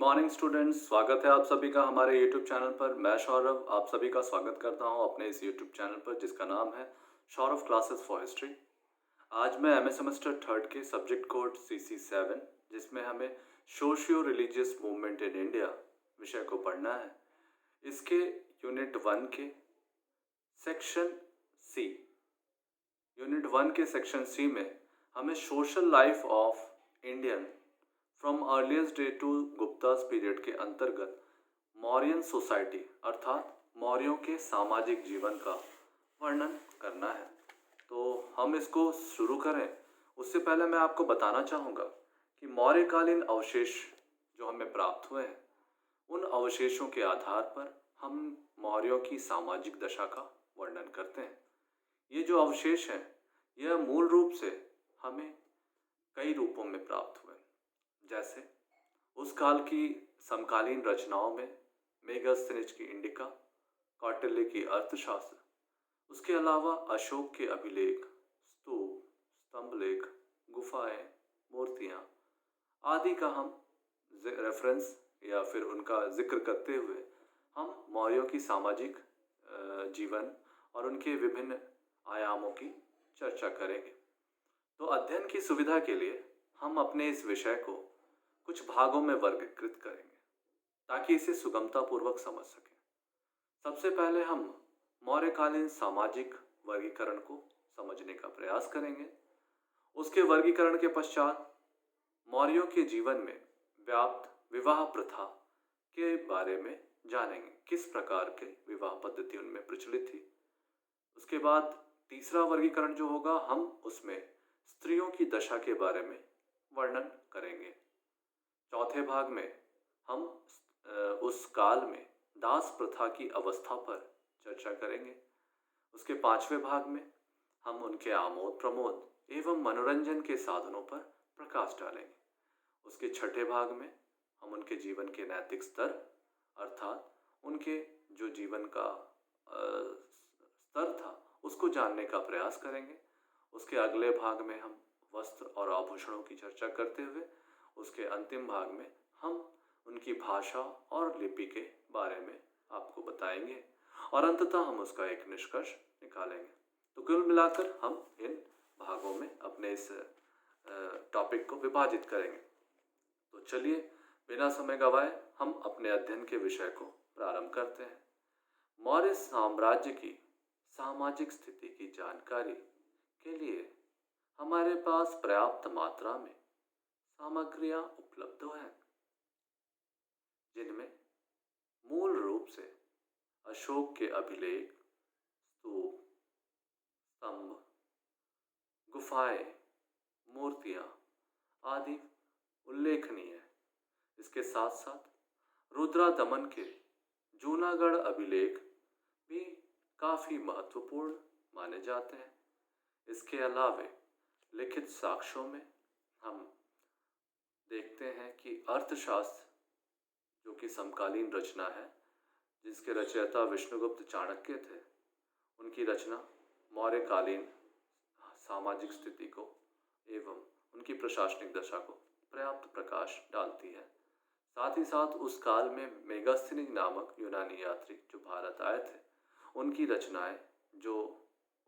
Morning students, स्वागत है आप सभी का हमारे यूट्यूब चैनल पर। मैं सौरभ आप सभी का स्वागत करता हूं अपने इस यूट्यूब चैनल पर जिसका नाम है सौरभ क्लासेस फॉर हिस्ट्री। आज मैं एमए सेमेस्टर थर्ड के सब्जेक्ट कोड CC7 जिसमें हमें socio religious movement in India विषय को पढ़ना है। इसके यूनिट 1 के सेक्शन सी यूनिट 1 के सेक्शन सी में हमें social life of Indian from earliest day to Guptas period के अंतर्गत मौर्यन सोसाइटी अर्थात मौर्यों के सामाजिक जीवन का वर्णन करना है। तो हम इसको शुरू करें उससे पहले मैं आपको बताना चाहूँगा कि मौर्यकालीन अवशेष जो हमें प्राप्त हुए हैं उन अवशेषों के आधार पर हम मौर्यों की सामाजिक दशा का वर्णन करते हैं। ये जो अवशेष हैं यह मूल रूप से हमें कई रूपों में प्राप्त हुए, जैसे उस काल की समकालीन रचनाओं में मेगास्थनीज की इंडिका, कौटिल्य की अर्थशास्त्र, उसके अलावा अशोक के अभिलेख, स्तूप, स्तंभलेख, गुफाएं, मूर्तियां आदि का हम रेफरेंस या फिर उनका जिक्र करते हुए हम मौर्यों की सामाजिक जीवन और उनके विभिन्न आयामों की चर्चा करेंगे। तो अध्ययन की सुविधा के लिए हम अपने इस विषय को कुछ भागों में वर्गीकृत करेंगे ताकि इसे सुगमतापूर्वक समझ सकें। सबसे पहले हम मौर्यकालीन सामाजिक वर्गीकरण को समझने का प्रयास करेंगे। उसके वर्गीकरण के पश्चात मौर्यों के जीवन में व्याप्त विवाह प्रथा के बारे में जानेंगे, किस प्रकार के विवाह पद्धति उनमें प्रचलित थी। उसके बाद तीसरा वर्गीकरण जो होगा हम उसमें स्त्रियों की दशा के बारे में वर्णन करेंगे। चौथे भाग में हम उस काल में दास प्रथा की अवस्था पर चर्चा करेंगे। उसके पांचवें भाग में हम उनके आमोद प्रमोद एवं मनोरंजन के साधनों पर प्रकाश डालेंगे। उसके छठे भाग में हम उनके जीवन के नैतिक स्तर अर्थात उनके जो जीवन का स्तर था उसको जानने का प्रयास करेंगे। उसके अगले भाग में हम वस्त्र और आभूषणों की चर्चा करते हुए उसके अंतिम भाग में हम उनकी भाषा और लिपि के बारे में आपको बताएंगे और अंततः हम उसका एक निष्कर्ष निकालेंगे। तो कुल मिलाकर हम इन भागों में अपने इस टॉपिक को विभाजित करेंगे। तो चलिए बिना समय गवाए हम अपने अध्ययन के विषय को प्रारंभ करते हैं। मौर्य साम्राज्य की सामाजिक स्थिति की जानकारी के लिए हमारे पास पर्याप्त मात्रा में सामग्रियां उपलब्ध हैं, जिनमें मूल रूप से अशोक के अभिलेख, स्तूप, स्तंभ, गुफाएं, मूर्तियां आदि उल्लेखनीय है। इसके साथ साथ रुद्रा दमन के जूनागढ़ अभिलेख भी काफी महत्वपूर्ण माने जाते हैं। इसके अलावे लिखित साक्ष्यों में हम देखते हैं कि अर्थशास्त्र जो कि समकालीन रचना है जिसके रचयिता विष्णुगुप्त चाणक्य थे, उनकी रचना मौर्यकालीन सामाजिक स्थिति को एवं उनकी प्रशासनिक दशा को पर्याप्त प्रकाश डालती है। साथ ही साथ उस काल में मेगास्थनीज नामक यूनानी यात्री जो भारत आए थे, उनकी रचनाएं जो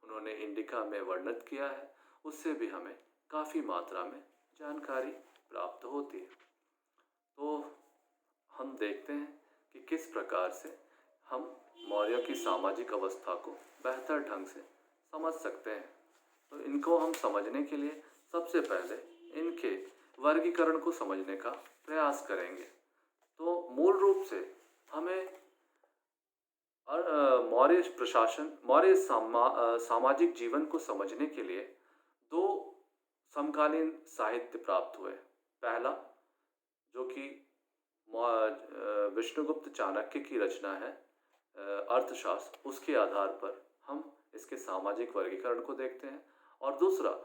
उन्होंने इंडिका में वर्णित किया है उससे भी हमें काफ़ी मात्रा में जानकारी प्राप्त होती है। तो हम देखते हैं कि किस प्रकार से हम मौर्यों की सामाजिक अवस्था को बेहतर ढंग से समझ सकते हैं। तो इनको हम समझने के लिए सबसे पहले इनके वर्गीकरण को समझने का प्रयास करेंगे। तो मूल रूप से हमें मौर्य प्रशासन, मौर्य सामाजिक जीवन को समझने के लिए दो समकालीन साहित्य प्राप्त हुए। पहला जो कि विष्णुगुप्त चाणक्य की रचना है अर्थशास्त्र, उसके आधार पर हम इसके सामाजिक वर्गीकरण को देखते हैं। और दूसरा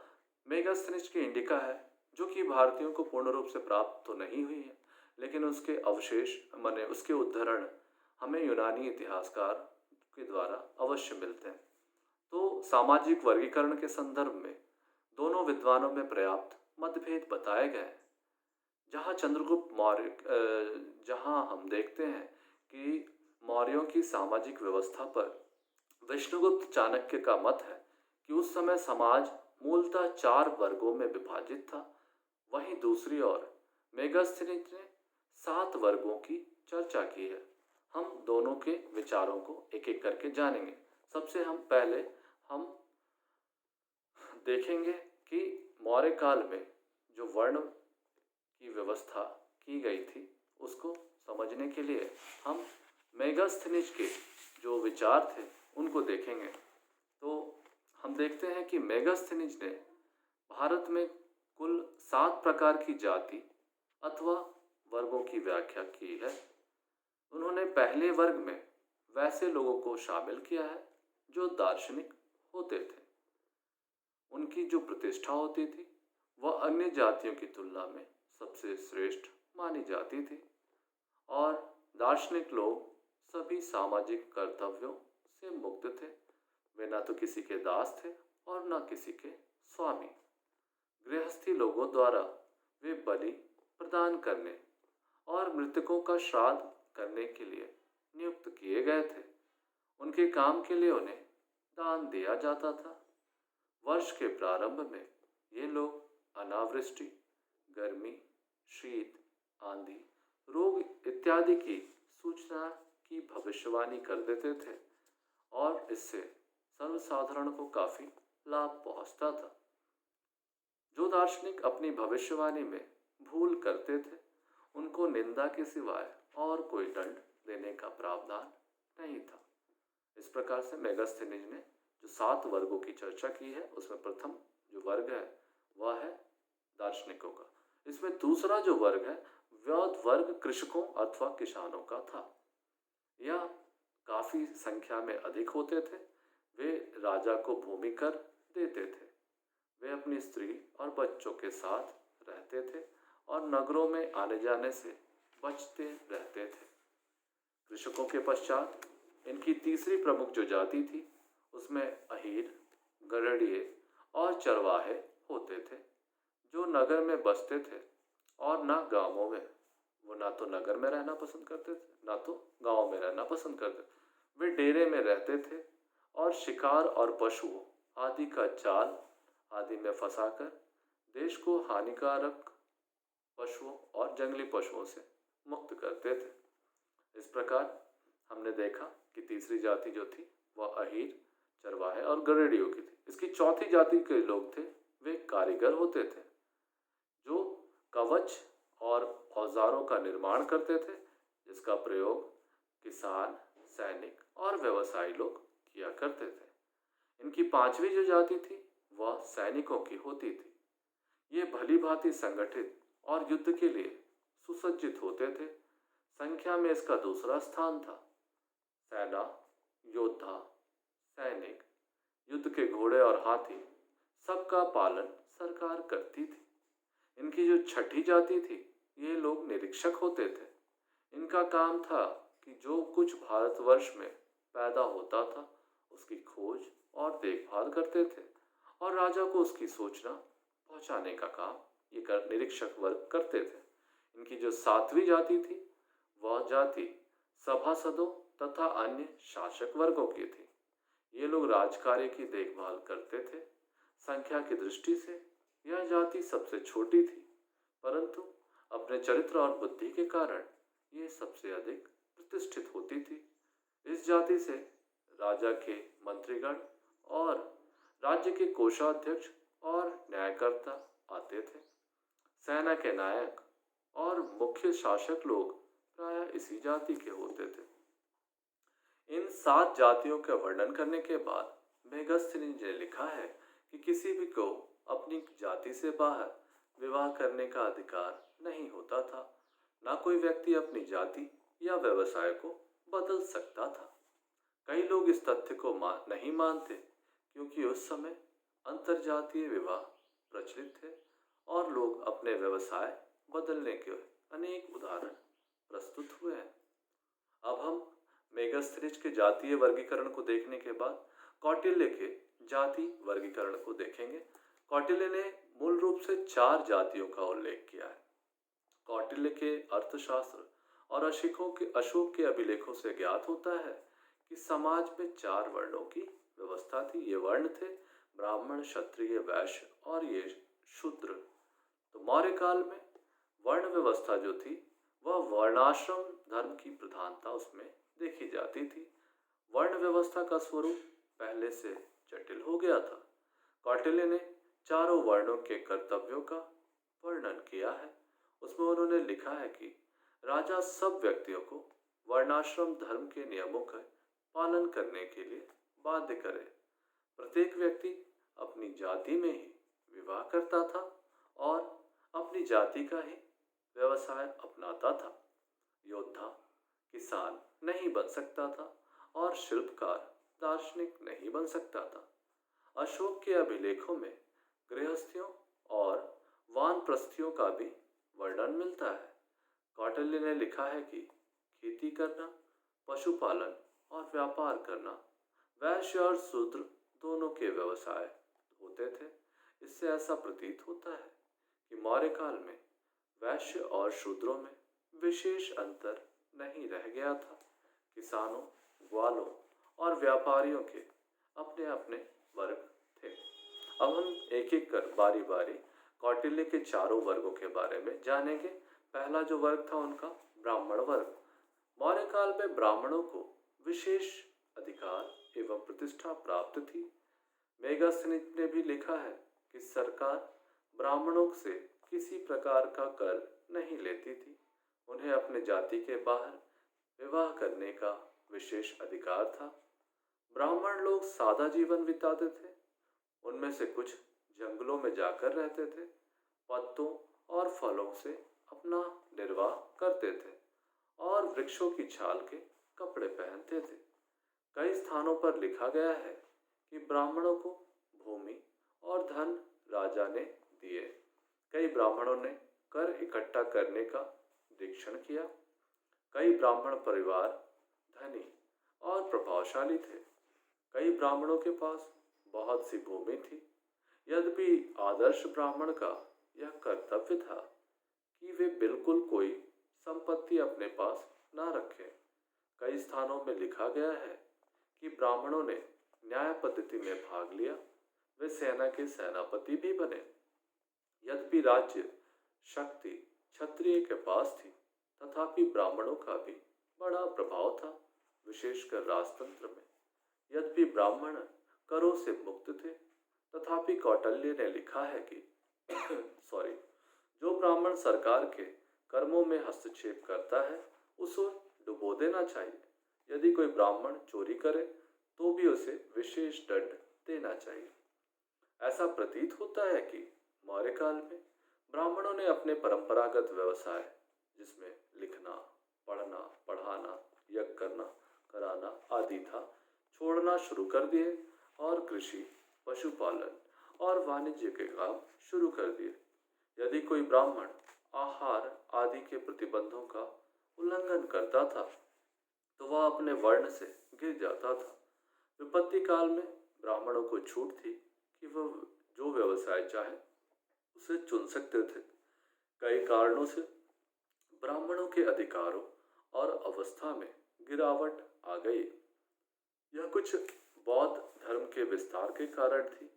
मेगास्थनीज की इंडिका है जो कि भारतीयों को पूर्ण रूप से प्राप्त तो नहीं हुई है, लेकिन उसके अवशेष माने उसके उद्धरण हमें यूनानी इतिहासकार के द्वारा अवश्य मिलते हैं। तो सामाजिक वर्गीकरण के संदर्भ में दोनों विद्वानों में पर्याप्त मतभेद बताए गए हैं, जहाँ चंद्रगुप्त मौर्य जहाँ हम देखते हैं कि मौर्यों की सामाजिक व्यवस्था पर विष्णुगुप्त चाणक्य का मत है कि उस समय समाज मूलतः 4 वर्गों में विभाजित था। वहीं दूसरी ओर मेगास्थनीज ने 7 वर्गों की चर्चा की है। हम दोनों के विचारों को एक एक करके जानेंगे। सबसे पहले हम देखेंगे कि मौर्य काल में जो वर्ण की व्यवस्था की गई थी उसको समझने के लिए हम मेगास्थनीज के जो विचार थे उनको देखेंगे। तो हम देखते हैं कि मेगास्थनीज ने भारत में कुल 7 प्रकार की जाति अथवा वर्गों की व्याख्या की है। उन्होंने पहले वर्ग में वैसे लोगों को शामिल किया है जो दार्शनिक होते थे। उनकी जो प्रतिष्ठा होती थी वह अन्य जातियों की तुलना में सबसे श्रेष्ठ मानी जाती थी और दार्शनिक लोग सभी सामाजिक कर्तव्यों से मुक्त थे। वे न तो किसी के दास थे और न किसी के स्वामी। गृहस्थी लोगों द्वारा वे बलि प्रदान करने और मृतकों का श्राद्ध करने के लिए नियुक्त किए गए थे। उनके काम के लिए उन्हें दान दिया जाता था। वर्ष के प्रारंभ में ये लोग अनावृष्टि, गर्मी, शीत, आंधी, रोग इत्यादि की सूचना की भविष्यवाणी कर देते थे और इससे सर्वसाधारण को काफी लाभ पहुंचता था। जो दार्शनिक अपनी भविष्यवाणी में भूल करते थे उनको निंदा के सिवाय और कोई दंड देने का प्रावधान नहीं था। इस प्रकार से मेगास्थनीज ने जो 7 वर्गों की चर्चा की है उसमें प्रथम जो वर्ग है वह है दार्शनिकों का। इसमें दूसरा जो वर्ग है वह वर्ग कृषकों अथवा किसानों का था। यह काफी संख्या में अधिक होते थे। वे राजा को भूमि कर देते थे। वे अपनी स्त्री और बच्चों के साथ रहते थे और नगरों में आने जाने से बचते रहते थे। कृषकों के पश्चात इनकी तीसरी प्रमुख जो जाति थी उसमें अहीर, गड़रिये और चरवाहे होते थे जो नगर में बसते थे और न गांवों में। वो ना तो नगर में रहना पसंद करते थे ना तो गांव में रहना पसंद करते थे। वे डेरे में रहते थे और शिकार और पशुओं आदि का जाल आदि में फंसाकर देश को हानिकारक पशुओं और जंगली पशुओं से मुक्त करते थे। इस प्रकार हमने देखा कि तीसरी जाति जो थी वह अहीर, चरवाहे और गड़ेड़ियों की थी। इसकी चौथी जाति के लोग थे वे कारीगर होते थे जो कवच और औजारों का निर्माण करते थे जिसका प्रयोग किसान, सैनिक और व्यवसायी लोग किया करते थे। इनकी पांचवी जो जाति थी वह सैनिकों की होती थी। ये भली भांति संगठित और युद्ध के लिए सुसज्जित होते थे। संख्या में इसका दूसरा स्थान था। सेना, योद्धा, सैनिक, युद्ध के घोड़े और हाथी सबका पालन सरकार करती थी। इनकी जो छठी जाति थी ये लोग निरीक्षक होते थे। इनका काम था कि जो कुछ भारतवर्ष में पैदा होता था उसकी खोज और देखभाल करते थे और राजा को उसकी सूचना पहुंचाने का काम ये निरीक्षक वर्ग करते थे। इनकी जो सातवीं जाति थी वह जाति सभासदों तथा अन्य शासक वर्गों की थी। ये लोग राजकार्य की देखभाल करते थे। संख्या की दृष्टि से यह जाति सबसे छोटी थी परंतु अपने चरित्र और बुद्धि के कारण ये सबसे अधिक प्रतिष्ठित होती थी। इस जाति से राजा के मंत्रीगण और राज्य के कोषाध्यक्ष और न्यायकर्ता आते थे। सेना के नायक और मुख्य शासक लोग प्रायः इसी जाति के होते थे। इन 7 जातियों का वर्णन करने के बाद मेगास्थनीज ने लिखा है कि किसी भी को अपनी जाति से बाहर विवाह करने का अधिकार नहीं होता था। ना कोई व्यक्ति अपनी जाति या व्यवसाय को बदल सकता था। कई लोग इस तथ्य को नहीं मानते क्योंकि उस समय अंतरजातीय विवाह प्रचलित थे और लोग अपने व्यवसाय बदलने के अनेक उदाहरण प्रस्तुत हुए हैं। अब हम मेगास्थनीज के जातीय वर्गीकरण को देखने के बाद कौटिल्य के जाति वर्गीकरण को देखेंगे। कौटिल्य ने मूल रूप से 4 जातियों का उल्लेख किया है। कौटिल्य के अर्थशास्त्र और अशोक के अभिलेखों से ज्ञात होता है कि समाज में 4 वर्णों की व्यवस्था थी। ये वर्ण थे ब्राह्मण, क्षत्रिय, वैश्य और ये शूद्र। तो मौर्य काल में वर्ण व्यवस्था जो थी वह वर्णाश्रम धर्म की प्रधानता उसमें देखी जाती थी। वर्ण व्यवस्था का स्वरूप पहले से जटिल हो गया था। कौटिल्य ने चारों वर्णों के कर्तव्यों का वर्णन किया है। उसमें उन्होंने लिखा है कि राजा सब व्यक्तियों को वर्णाश्रम धर्म के नियमों का पालन करने के लिए बाध्य करे। प्रत्येक व्यक्ति अपनी जाति में ही विवाह करता था और अपनी जाति का ही व्यवसाय अपनाता था। योद्धा किसान नहीं बन सकता था और शिल्पकार दार्शनिक नहीं बन सकता था। अशोक के अभिलेखों में गृहस्थियों और वानप्रस्थियों का भी वर्णन मिलता है। कौटिल्य ने लिखा है कि खेती करना, पशुपालन और व्यापार करना वैश्य और शूद्र दोनों के व्यवसाय होते थे। इससे ऐसा प्रतीत होता है कि मौर्य काल में वैश्य और शूद्रों में विशेष अंतर नहीं रह गया था। किसानों, ग्वालों और व्यापारियों के अपने अपने वर्ग थे। अब हम एक एक कर बारी बारी कौटिल्य के चारों वर्गों के बारे में जानेंगे। पहला जो वर्ग था उनका ब्राह्मण वर्ग। मौर्य काल में ब्राह्मणों को विशेष अधिकार एवं प्रतिष्ठा प्राप्त थी। मेगास्थनीज ने भी लिखा है कि सरकार ब्राह्मणों से किसी प्रकार का कर नहीं लेती थी। उन्हें अपने जाति के बाहर विवाह करने का विशेष अधिकार था। ब्राह्मण लोग सादा जीवन बिताते थे। उनमें से कुछ जंगलों में जाकर रहते थे, पत्तों और फलों से अपना निर्वाह करते थे और वृक्षों की छाल के कपड़े पहनते थे। कई स्थानों पर लिखा गया है कि ब्राह्मणों को भूमि और धन राजा ने दिए। कई ब्राह्मणों ने कर इकट्ठा करने का दीक्षण किया। कई ब्राह्मण परिवार धनी और प्रभावशाली थे। कई ब्राह्मणों के पास बहुत सी भूमि थी। यद्यपि आदर्श ब्राह्मण का यह कर्तव्य था कि वे बिल्कुल कोई संपत्ति अपने पास ना रखें। कई स्थानों में लिखा गया है कि ब्राह्मणों ने न्याय पद्धति में भाग लिया। वे सेना के सेनापति भी बने। यद्यपि राज्य शक्ति क्षत्रिय के पास थी, तथापि ब्राह्मणों का भी बड़ा प्रभाव था, विशेषकर राजतंत्र में। यद्यपि ब्राह्मण करों से मुक्त थे, तथापि कौटिल्य ने लिखा है कि जो ब्राह्मण सरकार के कर्मों में हस्तक्षेप करता है उसे डुबो देना चाहिए। यदि कोई ब्राह्मण चोरी करे तो भी उसे विशेष दंड देना चाहिए। ऐसा प्रतीत होता है कि मौर्य काल में ब्राह्मणों ने अपने परंपरागत व्यवसाय, जिसमें लिखना, पढ़ना, पढ़ाना, यज्ञ करना, कराना आदि था, छोड़ना शुरू कर दिए और कृषि, पशुपालन और वाणिज्य के काम शुरू कर दिए। यदि कोई ब्राह्मण आहार आदि के प्रतिबंधों का उल्लंघन करता था तो वह अपने वर्ण से गिर जाता था। विपत्ति काल में ब्राह्मणों को छूट थी कि वह जो व्यवसाय चाहे उसे चुन सकते थे। कई कारणों से ब्राह्मणों के अधिकारों और अवस्था में गिरावट आ गई। यह कुछ बौद्ध धर्म के विस्तार के कारण थी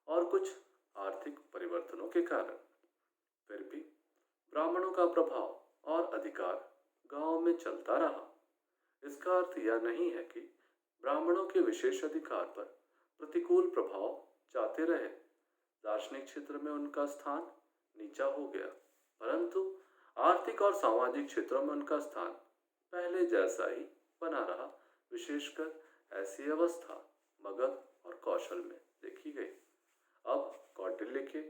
और कुछ आर्थिक परिवर्तनों के कारण। फिर भी ब्राह्मणों का प्रभाव और अधिकार गांव में चलता रहा। इसका अर्थ यह नहीं है कि ब्राह्मणों के विशेष अधिकार पर प्रतिकूल प्रभाव जाते रहे। दार्शनिक क्षेत्र में उनका स्थान नीचा हो गया, परंतु आर्थिक और सामाजिक क्षेत्रों में उनका स्थान पहले जैसा ही बना रहा। विशेषकर ऐसी अवस्था मगध और कौशल में देखी गई। अब कौटिल्य के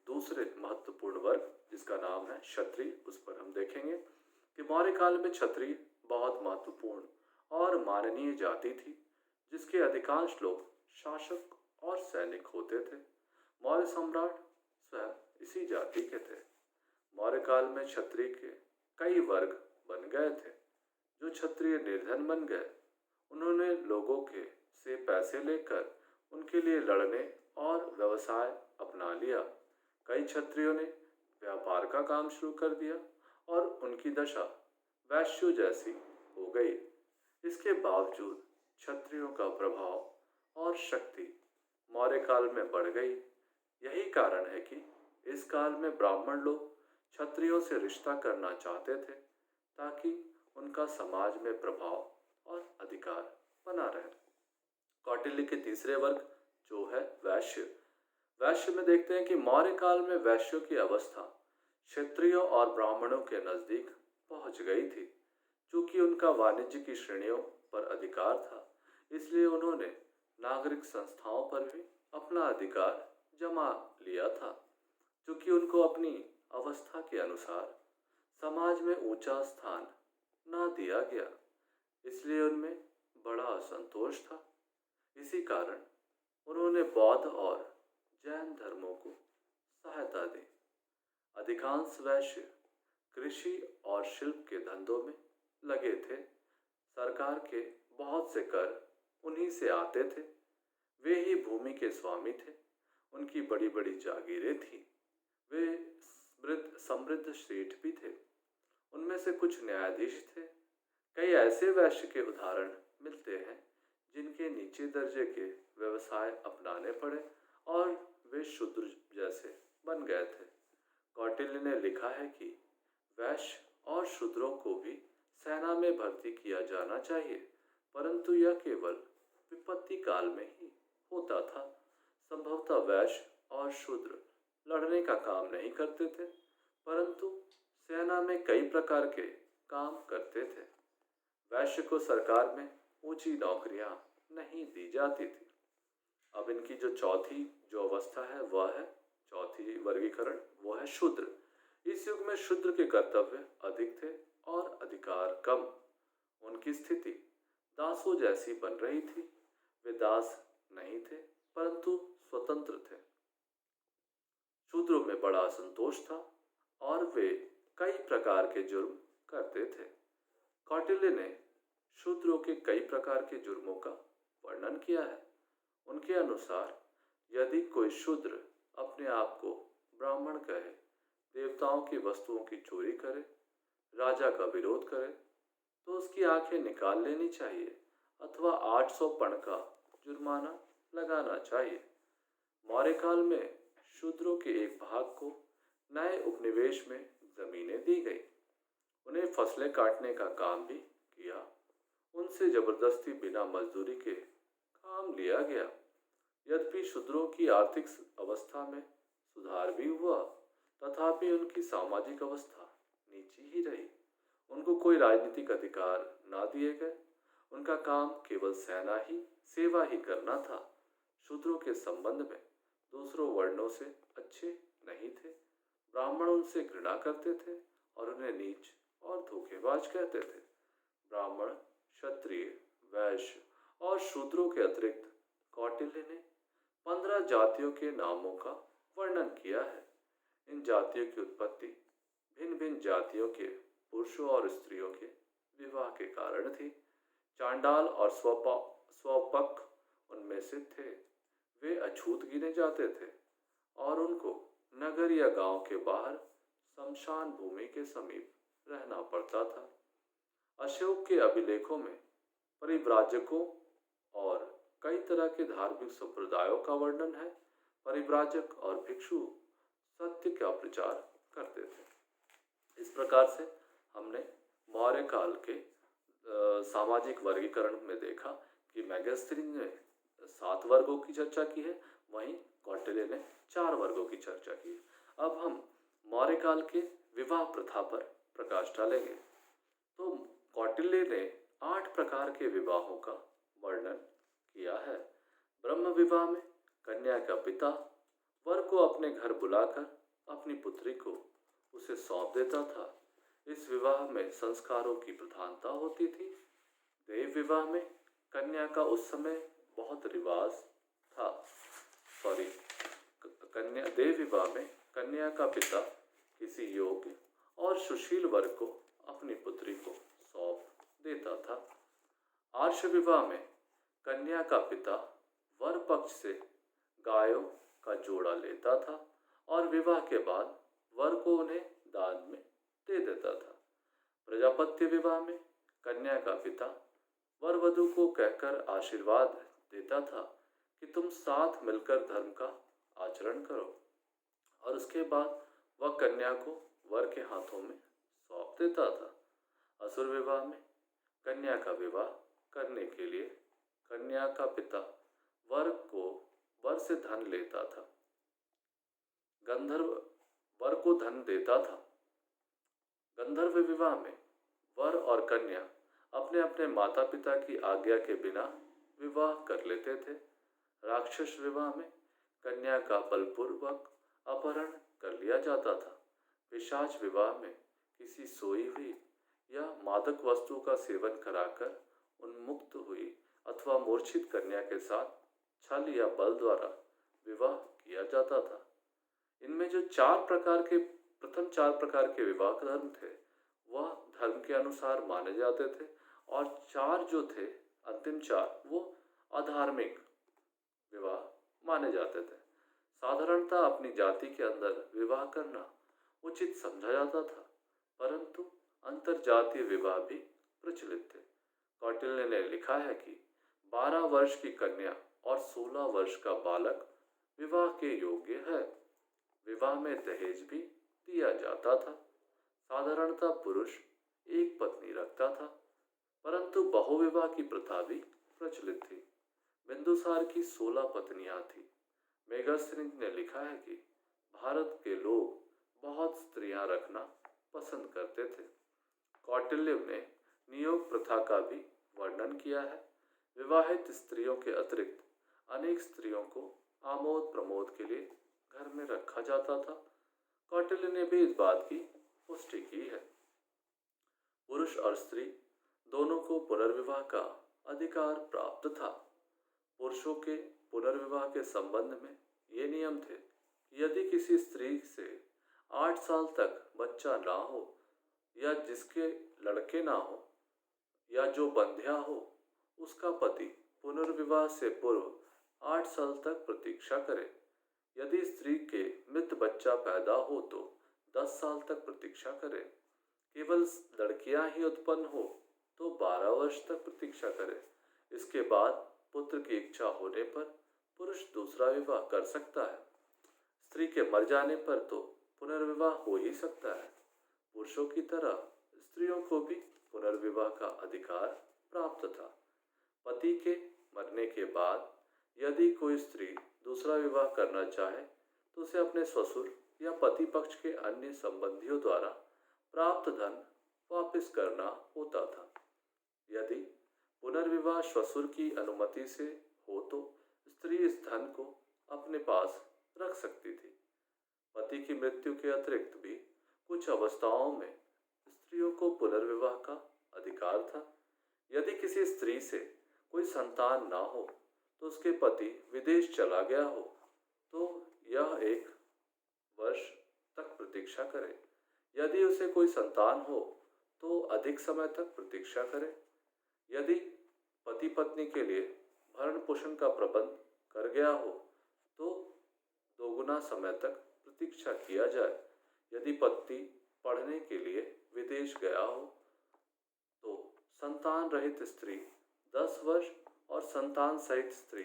दूसरे महत्वपूर्ण वर्ग, जिसका नाम है क्षत्रिय, उस पर हम देखेंगे कि मौर्य काल में क्षत्रिय बहुत महत्वपूर्ण और माननीय जाति थी, जिसके अधिकांश लोग शासक और सैनिक होते थे। मौर्य सम्राट स्वयं इसी जाति के थे। मौर्य काल में क्षत्रिय के कई वर्ग बन गए थे। जो क्षत्रिय निर्धन बन गए, उन्होंने लोगों के से पैसे लेकर उनके लिए लड़ने और व्यवसाय अपना लिया। कई क्षत्रियों ने व्यापार का काम शुरू कर दिया और उनकी दशा वैश्यों जैसी हो गई। इसके बावजूद क्षत्रियों का प्रभाव और शक्ति मौर्य काल में बढ़ गई। यही कारण है कि इस काल में ब्राह्मण लोग क्षत्रियों से रिश्ता करना चाहते थे ताकि उनका समाज में प्रभाव और अधिकार बना रहे। कौटिल्य के तीसरे वर्ग जो है वैश्य। वैश्य में देखते हैं कि मौर्य काल में वैश्यों की अवस्था क्षत्रियों और ब्राह्मणों के नजदीक पहुंच गई थी। चूंकि उनका वाणिज्य की श्रेणियों पर अधिकार था, इसलिए उन्होंने नागरिक संस्थाओं पर भी अपना अधिकार जमा लिया था। चूंकि उनको अपनी अवस्था के अनुसार समाज में ऊंचा स्थान ना दिया गया, इसलिए उनमें बड़ा असंतोष था। इसी कारण उन्होंने बौद्ध और जैन धर्मों को सहायता दी। अधिकांश वैश्य कृषि और शिल्प के धंधों में लगे थे। सरकार के बहुत से कर उन्हीं से आते थे। वे ही भूमि के स्वामी थे। उनकी बड़ी बड़ी जागीरें थीं। वे समृद्ध सेठ भी थे। उनमें से कुछ न्यायाधीश थे। कई ऐसे वैश्य के उदाहरण मिलते हैं जिनके नीचे दर्जे के व्यवसाय अपनाने पड़े और वे शूद्र जैसे बन गए थे। कौटिल्य ने लिखा है कि वैश्य और शूद्रों को भी सेना में भर्ती किया जाना चाहिए, परंतु यह केवल विपत्ति काल में ही होता था। संभवतः वैश्य और शूद्र लड़ने का काम नहीं करते थे, परंतु सेना में कई प्रकार के काम करते थे। वैश्य को सरकार में ऊंची नौकरियां नहीं दी जाती थी। अब इनकी जो चौथी अवस्था है वह है चौथी वर्गीकरण, वो है शूद्र। इस युग में शूद्र के कर्तव्य अधिक थे और अधिकार कम। उनकी स्थिति दासों जैसी बन रही थी। वे दास नहीं थे, परंतु स्वतंत्र थे। शूद्रों में बड़ा असंतोष था और वे कई प्रकार के जुर्म करते थे। कौटिल्य ने शूद्रों के कई प्रकार के जुर्मों का वर्णन किया है। उनके अनुसार यदि कोई शूद्र अपने आप को ब्राह्मण कहे, देवताओं की वस्तुओं की चोरी करे, राजा का विरोध करे, तो उसकी आंखें निकाल लेनी चाहिए अथवा 800 पण का जुर्माना लगाना चाहिए। मौर्य काल में शूद्रों के एक भाग को नए उपनिवेश में जमीनें दी गई। उन्हें फसलें काटने का काम भी किया। उनसे जबरदस्ती बिना मजदूरी के काम लिया गया। यद्यपि शूद्रों की आर्थिक अवस्था में सुधार भी हुआ, तथापि उनकी सामाजिक अवस्था नीची ही रही। उनको कोई राजनीतिक अधिकार ना दिए गए। उनका काम केवल सेवा ही करना था। शूद्रों के संबंध में दूसरों वर्णों से अच्छे नहीं थे। ब्राह्मण उनसे घृणा करते थे और उन्हें नीच और धोखेबाज कहते थे। ब्राह्मण, क्षत्रिय, वैश्य और शूद्रों के अतिरिक्त कौटिल्य ने 15 जातियों के नामों का वर्णन किया है। इन जातियों की उत्पत्ति भिन्न भिन्न जातियों के पुरुषों और स्त्रियों के विवाह के कारण थी। चांडाल और स्वपक उनमें से थे। वे अछूत गिने जाते थे और उनको नगर या गांव के बाहर शमशान भूमि के समीप रहना पड़ता था। अशोक के अभिलेखों में परिव्राजकों और कई तरह के धार्मिक संप्रदायों का वर्णन है। परिव्राजक और भिक्षु सत्य का प्रचार करते थे। इस प्रकार से हमने मौर्य काल के सामाजिक वर्गीकरण में देखा कि मैगस्थनी ने 7 वर्गों की चर्चा की है, वहीं कौटिल्य ने 4 वर्गों की चर्चा की है। अब हम मौर्य काल के विवाह प्रथा पर प्रकाश डालेंगे। तो कौटिल्य ने 8 प्रकार के विवाहों का वर्णन किया है। ब्रह्म विवाह में कन्या का पिता वर को अपने घर बुलाकर अपनी पुत्री को उसे सौंप देता था। इस विवाह में संस्कारों की प्रधानता होती थी। देव विवाह में कन्या का उस समय बहुत रिवाज था। देव विवाह में कन्या का पिता किसी योग्य और सुशील वर को अपनी पुत्री को सौंप देता था। आर्ष विवाह में कन्या का पिता वर पक्ष से गायों का जोड़ा लेता था और विवाह के बाद वर को उन्हें दान में दे देता था। प्रजापत्य विवाह में कन्या का पिता वर वधु को कहकर आशीर्वाद देता था कि तुम साथ मिलकर धर्म का आचरण करो, और उसके बाद वह कन्या को वर के हाथों में सौंप देता था। असुर विवाह में कन्या का विवाह करने के लिए कन्या का पिता वर से धन लेता था। गंधर्व वर को धन देता था। गंधर्व विवाह में वर और कन्या अपने अपने माता पिता की आज्ञा के बिना विवाह कर लेते थे। राक्षस विवाह में कन्या का बलपूर्वक अपहरण कर लिया जाता था। पिशाच विवाह में किसी सोई हुई या मादक वस्तु का सेवन कराकर उन्मुक्त हुई अथवा मूर्छित कन्या के साथ छल या बल द्वारा विवाह किया जाता था। इनमें जो प्रथम चार प्रकार के विवाह धर्म थे वह धर्म के अनुसार माने जाते थे, और चार जो थे अंतिम चार वो अधार्मिक विवाह माने जाते थे। साधारणतः अपनी जाति के अंदर विवाह करना उचित समझा जाता था, परंतु अंतरजातीय विवाह भी प्रचलित थे। कौटिल्य ने लिखा है कि 12 वर्ष की कन्या और 16 वर्ष का बालक विवाह के योग्य है। विवाह में दहेज भी दिया जाता था। साधारणतः पुरुष एक पत्नी रखता था, परंतु बहुविवाह की प्रथा भी प्रचलित थी। बिंदुसार की 16 पत्नियां थी। मेगास्थनीज ने लिखा है कि भारत के लोग बहुत स्त्रियां रखना पसंद करते थे। कौटिल्य ने नियोग प्रथा का भी वर्णन किया है। विवाहित स्त्रियों के अतिरिक्त अनेक स्त्रियों को आमोद प्रमोद के लिए घर में रखा जाता था। कौटिल्य ने भी इस बात की पुष्टि की है। पुरुष और स्त्री दोनों को पुनर्विवाह का अधिकार प्राप्त था। पुरुषों के पुनर्विवाह के संबंध में ये नियम थे कि यदि किसी स्त्री से 8 साल तक बच्चा ना हो, या जिसके लड़के ना हो, या जो बंध्या हो, उसका पति पुनर्विवाह से पूर्व 8 साल तक प्रतीक्षा करे। यदि स्त्री के मृत बच्चा पैदा हो तो 10 साल तक प्रतीक्षा करे। केवल लड़कियां ही उत्पन्न हो तो 12 वर्ष तक प्रतीक्षा करे। इसके बाद पुत्र की इच्छा होने पर पुरुष दूसरा विवाह कर सकता है। स्त्री के मर जाने पर तो पुनर्विवाह हो ही सकता है। पुरुषों की तरह स्त्रियों को भी पुनर्विवाह का अधिकार प्राप्त था। पति के मरने के बाद यदि कोई स्त्री दूसरा विवाह करना चाहे तो उसे अपने ससुर या पति पक्ष के अन्य संबंधियों द्वारा प्राप्त धन वापस करना होता था। यदि पुनर्विवाह ससुर की अनुमति से हो तो स्त्री इस धन को अपने पास रख सकती थी। पति की मृत्यु के अतिरिक्त भी कुछ अवस्थाओं में स्त्रियों को पुनर्विवाह का अधिकार था। यदि किसी स्त्री से कोई संतान ना हो तो उसके पति विदेश चला गया हो तो यह 1 वर्ष तक प्रतीक्षा करे। यदि उसे कोई संतान हो तो अधिक समय तक प्रतीक्षा करे। यदि पति पत्नी के लिए भरण पोषण का प्रबंध कर गया हो तो 2 गुना समय तक प्रतीक्षा किया जाए। यदि पति पढ़ने के लिए विदेश गया हो तो संतान रहित स्त्री 10 वर्ष और संतान सहित स्त्री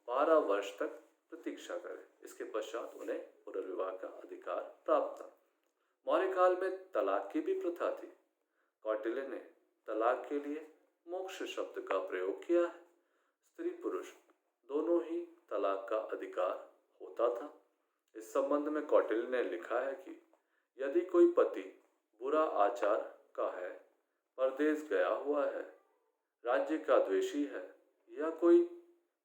12 वर्ष तक प्रतीक्षा करे। इसके पश्चात उन्हें पुनर्विवाह का अधिकार प्राप्त था। मौर्य काल में तलाक की भी प्रथा थी। कौटिल्य ने तलाक के लिए मोक्ष शब्द का प्रयोग किया है। स्त्री पुरुष दोनों ही तलाक का अधिकार होता था। इस संबंध में कौटिल्य ने लिखा है कि यदि कोई पति बुरा आचार का है, परदेश गया हुआ है, राज्य का द्वेषी है, या कोई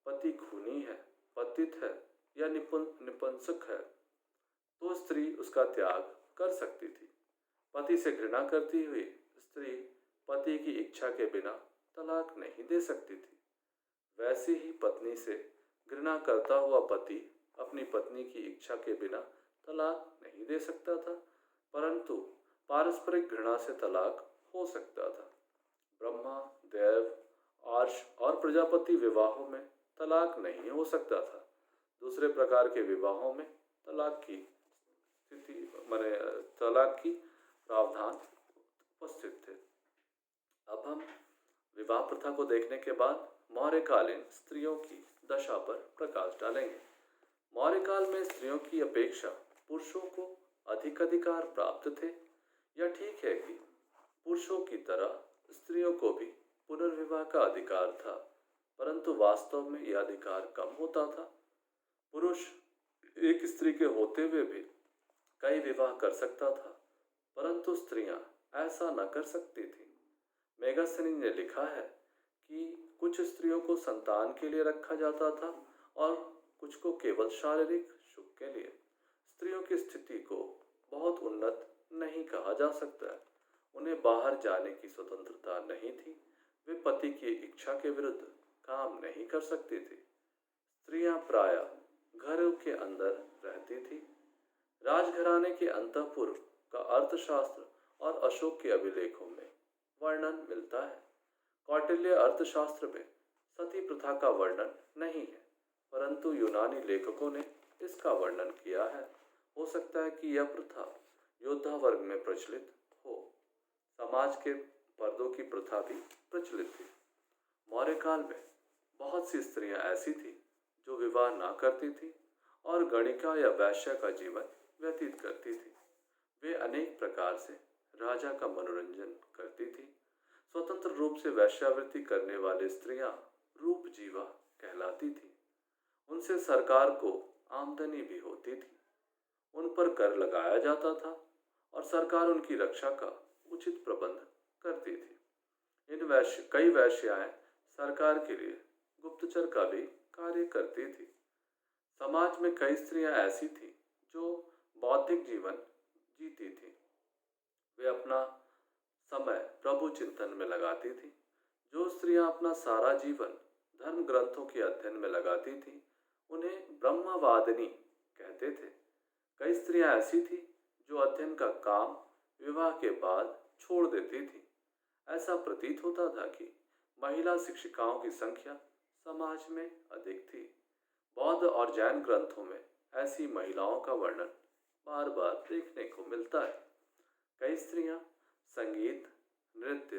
पति खूनी है, पतित है या निपुंसक है तो स्त्री उसका त्याग कर सकती थी। पति से घृणा करती हुई स्त्री पति की इच्छा के बिना तलाक नहीं दे सकती थी। वैसे ही पत्नी से घृणा करता हुआ पति अपनी पत्नी की इच्छा के बिना तलाक नहीं दे सकता था, परंतु पारस्परिक घृणा से तलाक हो सकता था। ब्रह्मा, देव, आर्ष और प्रजापति विवाहों में तलाक नहीं हो सकता था। दूसरे प्रकार के विवाहों में तलाक की प्रावधान उपस्थित थे। अब हम विवाह प्रथा को देखने के बाद मौर्यकालीन स्त्रियों की दशा पर प्रकाश डालेंगे। मौर्यकाल में स्त्रियों की अपेक्षा पुरुषों को अधिक अधिकार प्राप्त थे। यह ठीक है कि पुरुषों की तरह स्त्रियों को भी पुनर्विवाह का अधिकार था, परंतु वास्तव में यह अधिकार कम होता था। पुरुष एक स्त्री के होते हुए भी कई विवाह कर सकता था, परंतु स्त्रियां ऐसा न कर सकती थीं। मेगास्थनीज ने लिखा है कि कुछ स्त्रियों को संतान के लिए रखा जाता था और कुछ को केवल शारीरिक सुख के लिए। स्त्रियों की स्थिति को बहुत उन्नत नहीं कहा जा सकता है। उन्हें बाहर जाने की स्वतंत्रता नहीं थी। वे पति की इच्छा के विरुद्ध काम नहीं कर सकती थी। स्त्रियां प्रायः घरों के अंदर रहती थी। राजघराने के अंतःपुर का अर्थशास्त्र और अशोक के अभिलेखों में वर्णन मिलता है। कौटिल्य अर्थशास्त्र में सती प्रथा का वर्णन नहीं है, परंतु यूनानी लेखकों ने इसका वर्णन किया है। हो सकता है कि यह प्रथा योद्धा वर्ग में प्रचलित हो। समाज के पर्दों की प्रथा भी प्रचलित थी। मौर्यकाल में बहुत सी स्त्रियां ऐसी थी जो विवाह ना करती थी और गणिका या वैश्य का जीवन व्यतीत करती थी। वे अनेक प्रकार से राजा का मनोरंजन करती थी। स्वतंत्र रूप से वैश्यावृत्ति करने वाली स्त्रियां रूप जीवा कहलाती थी। उनसे सरकार को आमदनी भी होती थी। उन पर कर लगाया जाता था और सरकार उनकी रक्षा का उचित प्रबंध करती थी। कई वैश्याएं सरकार के लिए गुप्तचर का भी कार्य करती थी। समाज में कई स्त्रियां ऐसी थीं जो बौद्धिक जीवन जीती थी। वे अपना समय प्रभु चिंतन में लगाती थी। जो स्त्रियां अपना सारा जीवन धर्म ग्रंथों के अध्ययन में लगाती थी उन्हें ब्रह्मवादिनी कहते थे। कई स्त्रियां ऐसी थी जो अध्ययन का काम विवाह के बाद छोड़ देती थी। ऐसा प्रतीत होता था कि महिला शिक्षिकाओं की संख्या समाज में अधिक थी। बौद्ध और जैन ग्रंथों में ऐसी महिलाओं का वर्णन बार बार देखने को मिलता है। कई स्त्रियां संगीत, नृत्य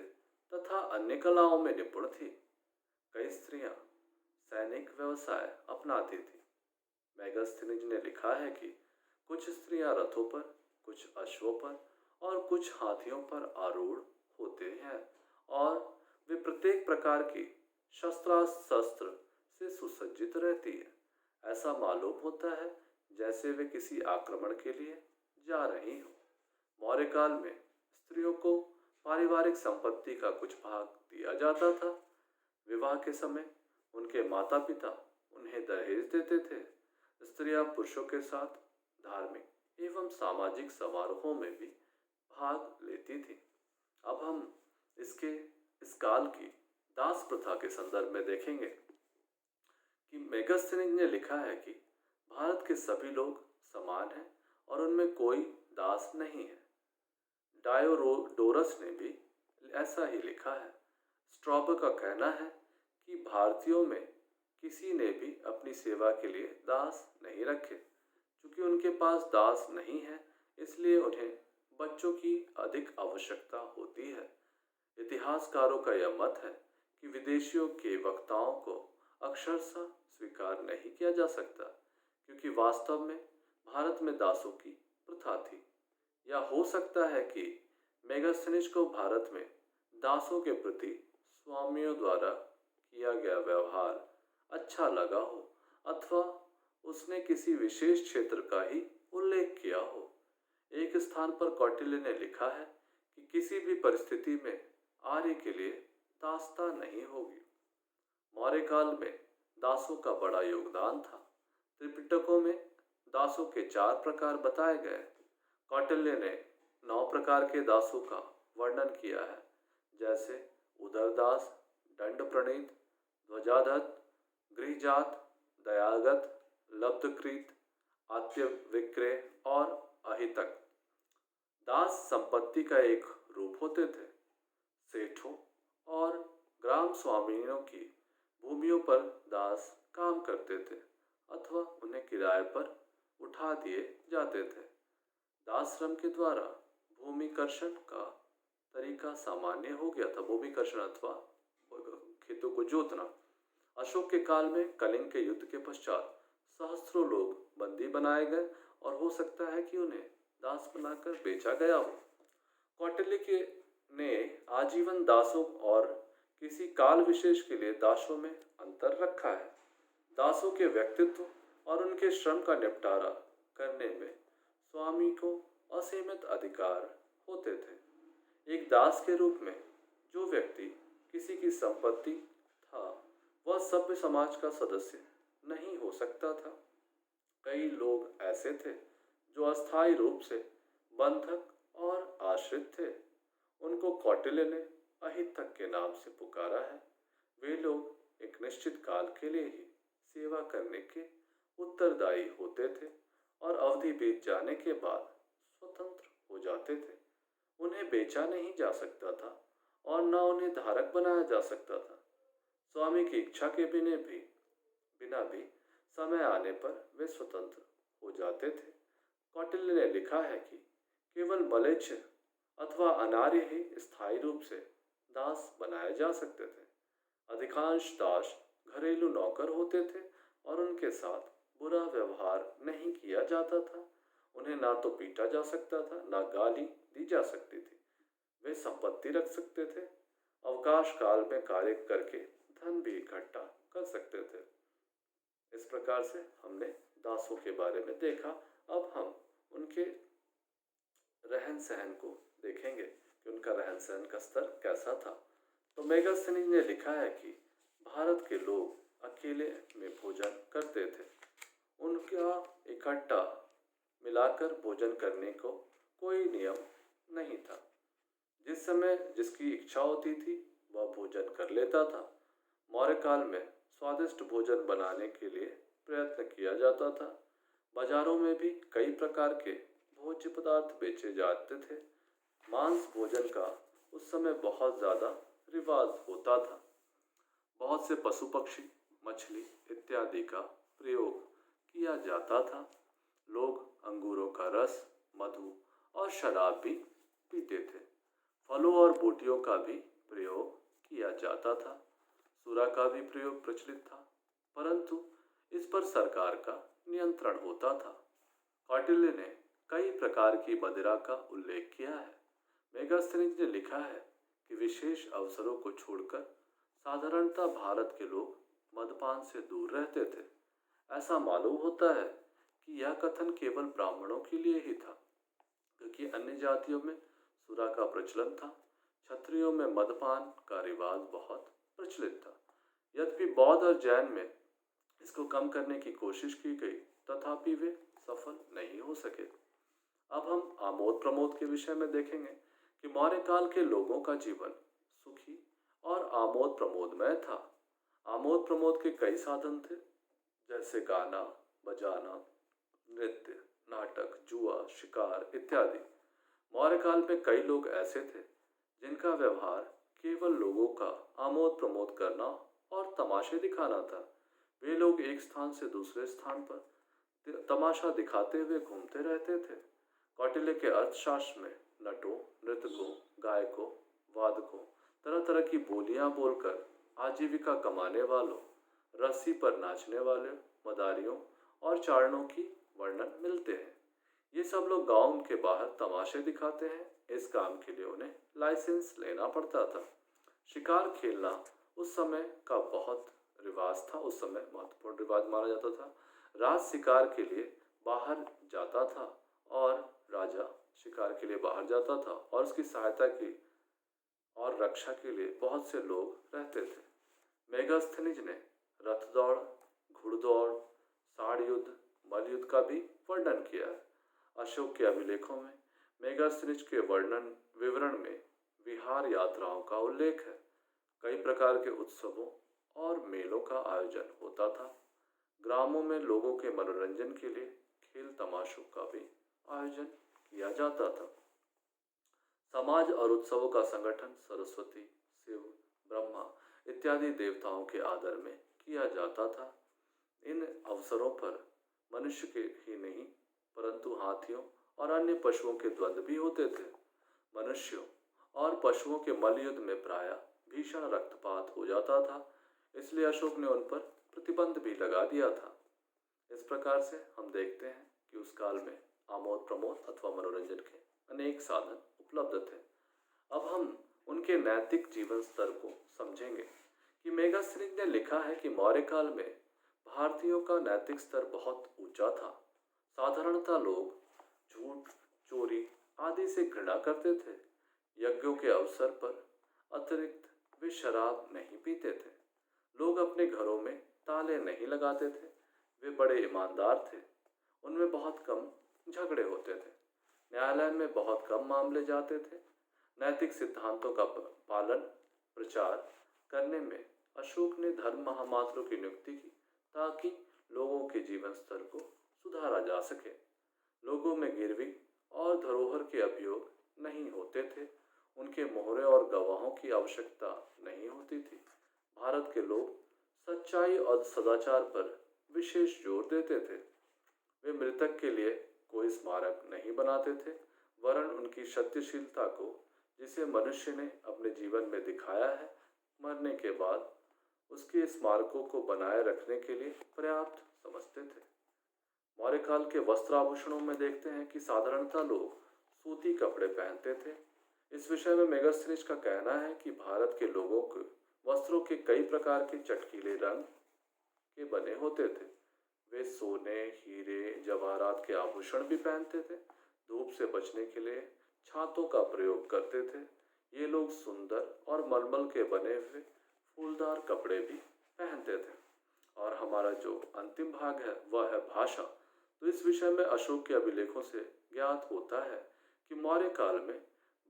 तथा अन्य कलाओं में निपुण थी। कई स्त्रियां सैनिक व्यवसाय अपनाती थी। मेगास्थनीज ने लिखा है कि कुछ स्त्रियां रथों पर, कुछ अश्वों पर और कुछ हाथियों पर आरूढ़ होते हैं और वे प्रत्येक प्रकार की शस्त्र से सुसज्जित रहती है। ऐसा मालूम होता है जैसे वे किसी आक्रमण के लिए जा रही हो। मौर्यकाल में स्त्रियों को पारिवारिक संपत्ति का कुछ भाग दिया जाता था। विवाह के समय उनके माता पिता उन्हें दहेज देते थे। स्त्रियां पुरुषों के साथ धार्मिक एवं सामाजिक समारोहों में भी भाग लेती थी। अब हम इस काल की दास प्रथा के संदर्भ में देखेंगे कि मेगास्थनीज ने लिखा है कि भारत के सभी लोग समान हैं और उनमें कोई दास नहीं है। डायोडोरस ने भी ऐसा ही लिखा है। स्ट्रॉबर का कहना है कि भारतीयों में किसी ने भी अपनी सेवा के लिए दास नहीं रखे। चूंकि उनके पास दास नहीं है, इसलिए उन्हें बच्चों की अधिक आवश्यकता होती है। इतिहासकारों का यह मत है कि विदेशियों के वक्ताओं को अक्षरशः स्वीकार नहीं किया जा सकता, क्योंकि वास्तव में भारत में दासों की प्रथा थी। या हो सकता है कि मेगास्थनीज को भारत में दासों के प्रति स्वामियों द्वारा किया गया व्यवहार अच्छा लगा हो, अथवा उसने किसी विशेष क्षेत्र का ही उल्लेख किया हो। एक स्थान पर कौटिल्य ने लिखा है कि किसी भी परिस्थिति में आर्य के लिए दासता नहीं होगी। मौर्यकाल में दासों का बड़ा योगदान था। त्रिपिटकों में दासों के 4 प्रकार बताए गए। कौटिल्य ने 9 प्रकार के दासों का वर्णन किया है, जैसे उदरदास, दंड प्रणीत, ध्वजाधत, गृहजात, दयागत, लब्धकृत, आत्य विक्रय और अहितक। दास संपत्ति का एक रूप होते थे। सेठों और ग्राम स्वामियों की भूमियों पर दास काम करते थे अथवा उन्हें किराए पर उठा दिए जाते थे। दास श्रम के द्वारा भूमिकर्षण का तरीका सामान्य हो गया था। भूमिकर्षण अथवा खेतों को जोतना। अशोक के काल में कलिंग के युद्ध के पश्चात सहस्त्रों लोग बंदी बनाए गए और हो सकता है कि उन्हें दास बनाकर बेचा गया हो। कौटिल्य के ने आजीवन दासों और किसी काल विशेष के लिए दासों में अंतर रखा है। दासों के व्यक्तित्व और उनके श्रम का निपटारा करने में स्वामी को असीमित अधिकार होते थे। एक दास के रूप में जो व्यक्ति किसी की संपत्ति था वह सभ्य समाज का सदस्य नहीं हो सकता था। कई लोग ऐसे थे जो अस्थायी रूप से बंधक और आश्रित थे। उनको कौटिल्य ने अहितक के नाम से पुकारा है। वे लोग एक निश्चित काल के लिए ही सेवा करने के उत्तरदायी होते थे और अवधि बीत जाने के बाद स्वतंत्र हो जाते थे। उन्हें बेचा नहीं जा सकता था और न उन्हें धारक बनाया जा सकता था। स्वामी की इच्छा के बिना भी समय आने पर वे स्वतंत्र हो जाते थे। कौटिल्य ने लिखा है कि केवल मलेच्छ अथवा अनार्य ही स्थायी रूप से दास बनाए जा सकते थे। अधिकांश दास घरेलू नौकर होते थे और उनके साथ बुरा व्यवहार नहीं किया जाता था। उन्हें ना तो पीटा जा सकता था, ना गाली दी जा सकती थी। वे संपत्ति रख सकते थे, अवकाश काल में कार्य करके धन भी इकट्ठा कर सकते थे। इस प्रकार से हमने दासों के बारे में देखा। अब हम उनके रहन सहन को देखेंगे कि उनका रहन सहन का स्तर कैसा था। तो मेगास्थनीज ने लिखा है कि भारत के लोग अकेले में भोजन करते थे। उनका इकट्ठा मिलाकर भोजन करने को कोई नियम नहीं था। जिस समय जिसकी इच्छा होती थी वह भोजन कर लेता था। मौर्य काल में स्वादिष्ट भोजन बनाने के लिए प्रयत्न किया जाता था। बाजारों में भी कई प्रकार के भोज्य पदार्थ बेचे जाते थे। मांस भोजन का उस समय बहुत ज़्यादा रिवाज होता था। बहुत से पशु पक्षी, मछली इत्यादि का प्रयोग किया जाता था। लोग अंगूरों का रस, मधु और शराब भी पीते थे। फलों और बूटियों का भी प्रयोग किया जाता था। सुरा का भी प्रयोग प्रचलित था, परंतु इस पर सरकार का नियंत्रण होता था। कौटिल्य ने कई प्रकार की मदिरा का उल्लेख किया है। मेगास्थनीज ने लिखा है कि विशेष अवसरों को छोड़कर साधारणतः भारत के लोग मदपान से दूर रहते थे। ऐसा मालूम होता है कि यह कथन केवल ब्राह्मणों के लिए ही था, क्योंकि अन्य जातियों में सुरा का प्रचलन था। क्षत्रियों में मदपान का रिवाज बहुत प्रचलित था। यद्यपि बौद्ध और जैन में इसको कम करने की कोशिश की गई, तथापि वे सफल नहीं हो सके। अब हम आमोद प्रमोद के विषय में देखेंगे कि मौर्य काल के लोगों का जीवन सुखी और आमोद प्रमोदमय था। आमोद प्रमोद के कई साधन थे, जैसे गाना, बजाना, नृत्य, नाटक, जुआ, शिकार इत्यादि। मौर्य काल में कई लोग ऐसे थे जिनका व्यवहार केवल लोगों का आमोद प्रमोद करना और तमाशे दिखाना था। वे लोग एक स्थान से दूसरे स्थान पर तमाशा दिखाते हुए घूमते रहते थे। कौटिल्य के अर्थशास्त्र में नटों, नृतकों, गायकों, वादकों, तरह तरह की बोलियां बोलकर आजीविका कमाने वालों, रस्सी पर नाचने वाले मदारियों और चारणों की वर्णन मिलते हैं। ये सब लोग गांव के बाहर तमाशे दिखाते हैं। इस काम के लिए उन्हें लाइसेंस लेना पड़ता था। शिकार खेलना उस समय का बहुत रिवाज था। उस समय महत्वपूर्ण रिवाज माना जाता था। राज शिकार के लिए बाहर जाता था और राजा शिकार के लिए बाहर जाता था और उसकी सहायता की और रक्षा के लिए बहुत से लोग रहते थे। मेगास्थनीज ने रथ दौड़, घुड़दौड़, साड़ युद्ध, मल्लयुद्ध का भी वर्णन किया है। अशोक के अभिलेखों में मेगास्थनीज के विवरण में विहार यात्राओं का उल्लेख है। कई प्रकार के उत्सवों और मेलों का आयोजन होता था। ग्रामों में लोगों के मनोरंजन के लिए खेल तमाशों का भी आयोजन किया जाता था। समाज और उत्सवों का संगठन सरस्वती, शिव, ब्रह्मा इत्यादि देवताओं के आदर में किया जाता था। इन अवसरों पर मनुष्य के ही नहीं, परंतु हाथियों और अन्य पशुओं के द्वंद्व भी होते थे। मनुष्यों और पशुओं के मल्लयुद्ध में प्रायः भीषण रक्तपात हो जाता था, इसलिए अशोक ने उन पर प्रतिबंध भी लगा दिया था। इस प्रकार से हम देखते हैं कि उस काल में आमोद प्रमोद अथवा मनोरंजन के अनेक साधन उपलब्ध थे। अब हम उनके नैतिक जीवन स्तर को समझेंगे कि मेगास्थनीज ने लिखा है कि मौर्य काल में भारतीयों का नैतिक स्तर बहुत ऊंचा था। साधारणतः लोग झूठ, चोरी आदि से घृणा करते थे। यज्ञों के अवसर पर अतिरिक्त वे शराब नहीं पीते थे। लोग अपने घरों में ताले नहीं लगाते थे। वे बड़े ईमानदार थे। उनमें बहुत कम झगड़े होते थे। न्यायालय में बहुत कम मामले जाते थे। नैतिक सिद्धांतों का पालन प्रचार करने में अशोक ने धर्म महामात्रों की नियुक्ति की ताकि लोगों के जीवन स्तर को सुधारा जा सके। लोगों में गिरवी और धरोहर के अभियोग नहीं होते थे। उनके मोहरे और गवाहों की आवश्यकता नहीं होती थी। भारत के लोग सच्चाई और सदाचार पर विशेष जोर देते थे। वे मृतक के लिए कोई स्मारक नहीं बनाते थे, वरन उनकी सत्यशीलता को, जिसे मनुष्य ने अपने जीवन में दिखाया है, मरने के बाद उसके स्मारकों को बनाए रखने के लिए पर्याप्त समझते थे। मौर्य काल के वस्त्राभूषणों में देखते हैं कि साधारणतः लोग सूती कपड़े पहनते थे। इस विषय में मेगास्थनीज का कहना है कि भारत के लोगों के वस्त्रों के कई प्रकार के चटकीले रंग के बने होते थे। वे सोने, हीरे, जवाहरात के आभूषण भी पहनते थे। धूप से बचने के लिए छातों का प्रयोग करते थे। ये लोग सुंदर और मलमल के बने हुए फूलदार कपड़े भी पहनते थे। और हमारा जो अंतिम भाग है वह है भाषा। तो इस विषय में अशोक के अभिलेखों से ज्ञात होता है कि मौर्य काल में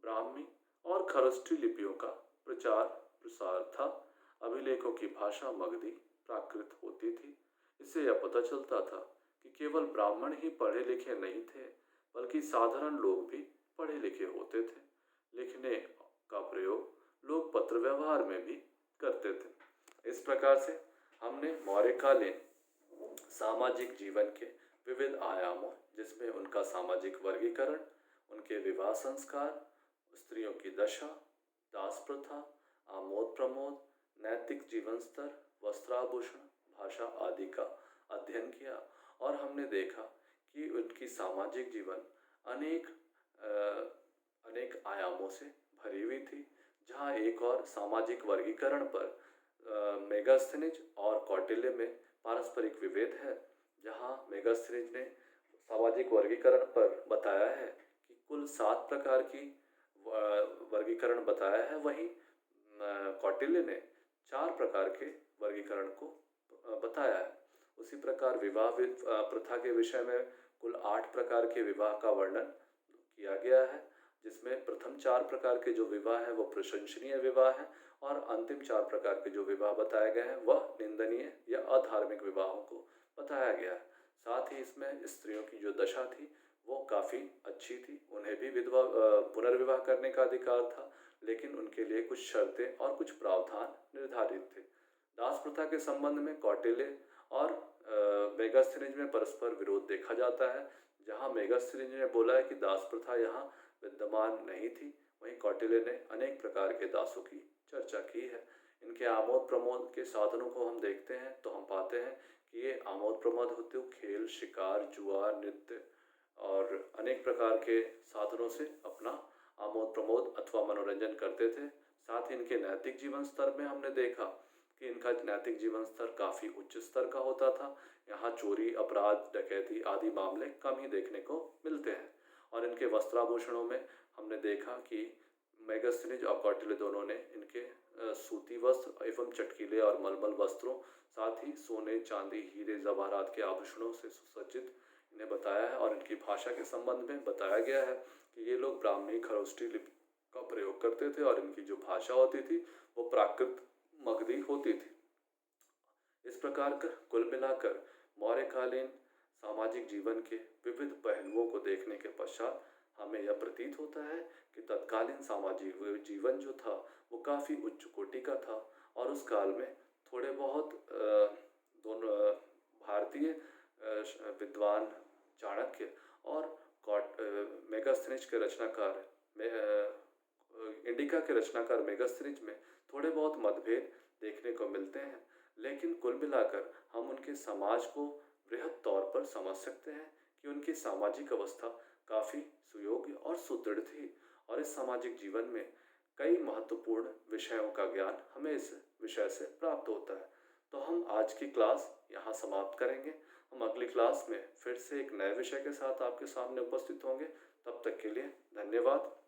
ब्राह्मी और खरष्ठी लिपियों का प्रचार प्रसार था। अभिलेखों की भाषा मगधी प्राकृत होती थी। इससे यह पता चलता था कि केवल ब्राह्मण ही पढ़े लिखे नहीं थे, बल्कि साधारण लोग भी पढ़े लिखे होते थे। लिखने का प्रयोग लोग पत्र व्यवहार में भी करते थे। इस प्रकार से हमने मौर्यकालीन सामाजिक जीवन के विविध आयामों, जिसमें उनका सामाजिक वर्गीकरण, उनके विवाह संस्कार, स्त्रियों की दशा, दास प्रथा, आमोद प्रमोद, नैतिक जीवन स्तर, वस्त्राभूषण, भाषा आदि का अध्ययन किया। और हमने देखा कि उनकी सामाजिक जीवन अनेक आयामों से भरी हुई थी। जहाँ एक और सामाजिक वर्गीकरण पर मेगास्थनीज और कौटिल्य में पारस्परिक विभेद है। जहाँ मेगास्थनीज ने सामाजिक वर्गीकरण पर बताया है कि कुल 7 प्रकार की वर्गीकरण बताया है, वहीं कौटिल्य ने 4 प्रकार के वर्गीकरण को बताया है। उसी प्रकार विवाह प्रथा के विषय में कुल 8 प्रकार के विवाह का वर्णन किया गया है, जिसमें प्रथम 4 प्रकार के जो विवाह हैं वो प्रशंसनीय विवाह हैं, और अंतिम 4 प्रकार के जो विवाह बताए गए हैं वह निंदनीय या अधार्मिक विवाहों को बताया गया है। साथ ही इसमें स्त्रियों की जो दशा थी वो काफ़ी अच्छी थी। उन्हें भी विधवा पुनर्विवाह करने का अधिकार था, लेकिन उनके लिए कुछ शर्तें और कुछ प्रावधान निर्धारित थे। दास प्रथा के संबंध में कौटिल्य और मेगास्थनीज में परस्पर विरोध देखा जाता है। जहाँ मेगास्थनीज ने बोला है कि दास प्रथा यहाँ विद्यमान नहीं थी, वहीं कौटिल्य ने अनेक प्रकार के दासों की चर्चा की है। इनके आमोद प्रमोद के साधनों को हम देखते हैं तो हम पाते हैं कि ये आमोद प्रमोद होते हुए खेल, शिकार, जुआ, नृत्य और अनेक प्रकार के साधनों से अपना आमोद प्रमोद अथवा मनोरंजन करते थे। साथ ही इनके नैतिक जीवन स्तर में हमने देखा कि इनका नैतिक जीवन स्तर काफ़ी उच्च स्तर का होता था। यहाँ चोरी, अपराध, डकैती आदि मामले कम ही देखने को मिलते हैं। और इनके वस्त्राभूषणों में हमने देखा कि मेगास्थनीज और कौटिल्य दोनों ने इनके सूती वस्त्र एवं चटकीले और मलमल वस्त्रों, साथ ही सोने, चांदी, हीरे, जवाहरात के आभूषणों से सुसज्जित इन्हें बताया है। और इनकी भाषा के संबंध में बताया गया है कि ये लोग ब्राह्मी खरोष्ठी लिपि का प्रयोग करते थे और इनकी जो भाषा होती थी वो प्राकृत मगधी होती थी। इस प्रकार कर कुल मिलाकर मौर्यकालीन सामाजिक जीवन के विविध पहलुओं को देखने के पश्चात हमें यह प्रतीत होता है कि तत्कालीन सामाजिक जीवन जो था वो काफ़ी उच्च कोटि का था। और उस काल में थोड़े बहुत दोनों भारतीय विद्वान चाणक्य और मेगास्थनीज के रचनाकार में इंडिका के रचनाकार मेगास्थनीज में थोड़े बहुत मतभेद देखने को मिलते हैं, लेकिन कुल मिलाकर हम उनके समाज को बृहद तौर पर समझ सकते हैं कि उनकी सामाजिक अवस्था काफ़ी सुयोग्य और सुदृढ़ थी, और इस सामाजिक जीवन में कई महत्वपूर्ण विषयों का ज्ञान हमें इस विषय से प्राप्त होता है। तो हम आज की क्लास यहाँ समाप्त करेंगे। हम अगली क्लास में फिर से एक नए विषय के साथ आपके सामने उपस्थित होंगे। तब तक के लिए धन्यवाद।